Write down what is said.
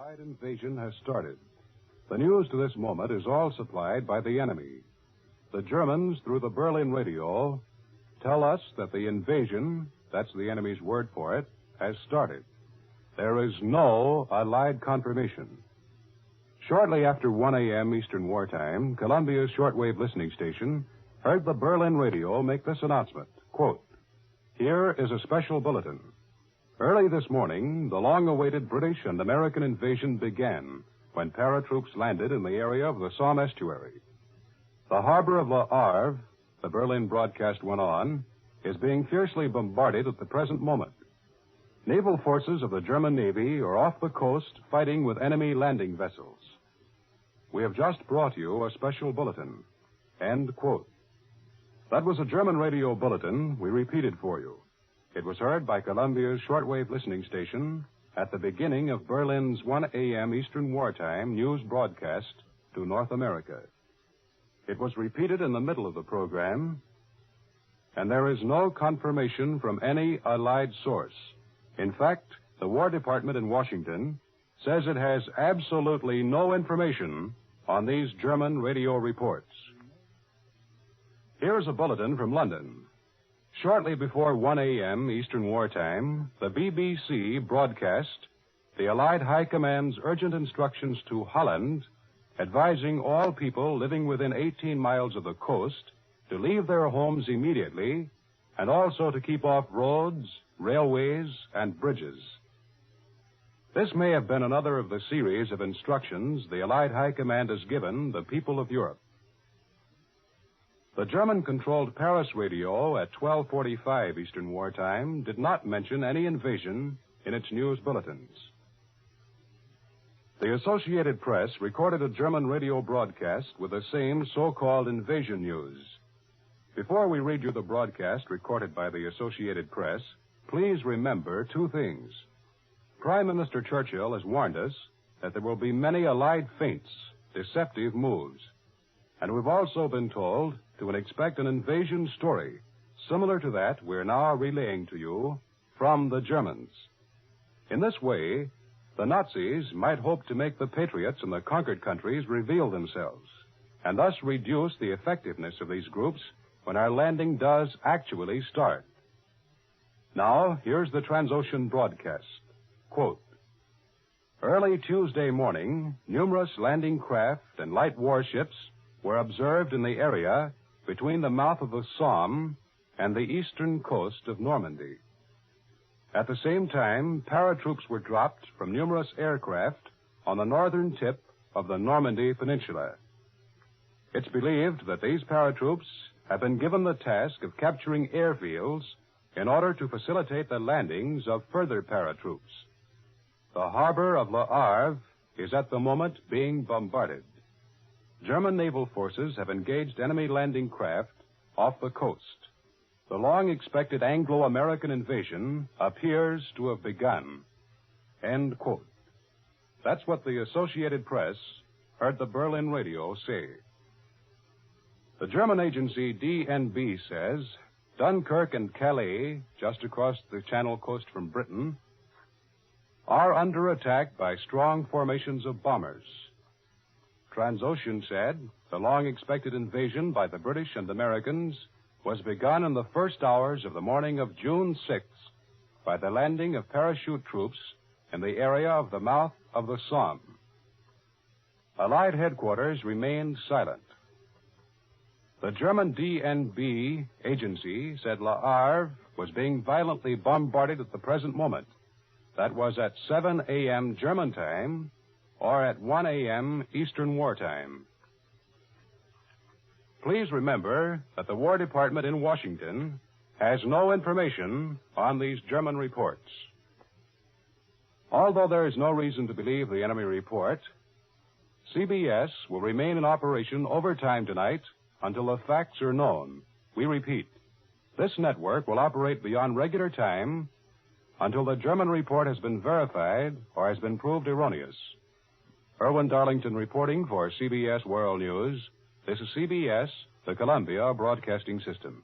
Allied invasion has started. The news to this moment is all supplied by the enemy. The Germans, through the Berlin radio, tell us that the invasion, that's the enemy's word for it, has started. There is no Allied confirmation. Shortly after 1 a.m. Eastern Wartime, Columbia's shortwave listening station heard the Berlin radio make this announcement, quote, "Here is a special bulletin. Early this morning, the long-awaited British and American invasion began when paratroops landed in the area of the Somme estuary. The harbor of Le Havre," the Berlin broadcast went on, "is being fiercely bombarded at the present moment. Naval forces of the German Navy are off the coast fighting with enemy landing vessels. We have just brought you a special bulletin." End quote. That was a German radio bulletin we repeated for you. It was heard by Columbia's shortwave listening station at the beginning of Berlin's 1 a.m. Eastern Wartime news broadcast to North America. It was repeated in the middle of the program, and there is no confirmation from any Allied source. In fact, the War Department in Washington says it has absolutely no information on these German radio reports. Here's a bulletin from London. Shortly before 1 a.m. Eastern Wartime, the BBC broadcast the Allied High Command's urgent instructions to Holland, advising all people living within 18 miles of the coast to leave their homes immediately and also to keep off roads, railways, and bridges. This may have been another of the series of instructions the Allied High Command has given the people of Europe. The German-controlled Paris radio at 12:45 Eastern Wartime did not mention any invasion in its news bulletins. The Associated Press recorded a German radio broadcast with the same so-called invasion news. Before we read you the broadcast recorded by the Associated Press, please remember two things. Prime Minister Churchill has warned us that there will be many Allied feints, deceptive moves. And we've also been told to expect an invasion story similar to that we're now relaying to you from the Germans. In this way, the Nazis might hope to make the patriots in the conquered countries reveal themselves, and thus reduce the effectiveness of these groups when our landing does actually start. Now, here's the Transocean broadcast. Quote, "Early Tuesday morning, numerous landing craft and light warships were observed in the area between the mouth of the Somme and the eastern coast of Normandy. At the same time, paratroops were dropped from numerous aircraft on the northern tip of the Normandy Peninsula. It's believed that these paratroops have been given the task of capturing airfields in order to facilitate the landings of further paratroops. The harbor of Le Havre is at the moment being bombarded. German naval forces have engaged enemy landing craft off the coast. The long-expected Anglo-American invasion appears to have begun." End quote. That's what the Associated Press heard the Berlin radio say. The German agency DNB says Dunkirk and Calais, just across the Channel coast from Britain, are under attack by strong formations of bombers. Transocean said the long-expected invasion by the British and Americans was begun in the first hours of the morning of June 6th by the landing of parachute troops in the area of the mouth of the Somme. Allied headquarters remained silent. The German DNB agency said Le Havre was being violently bombarded at the present moment. That was at 7 a.m. German time or at 1 a.m. Eastern Wartime. Please remember that the War Department in Washington has no information on these German reports. Although there is no reason to believe the enemy report, CBS will remain in operation overtime tonight until the facts are known. We repeat, this network will operate beyond regular time until the German report has been verified or has been proved erroneous. Erwin Darlington reporting for CBS World News. This is CBS, the Columbia Broadcasting System.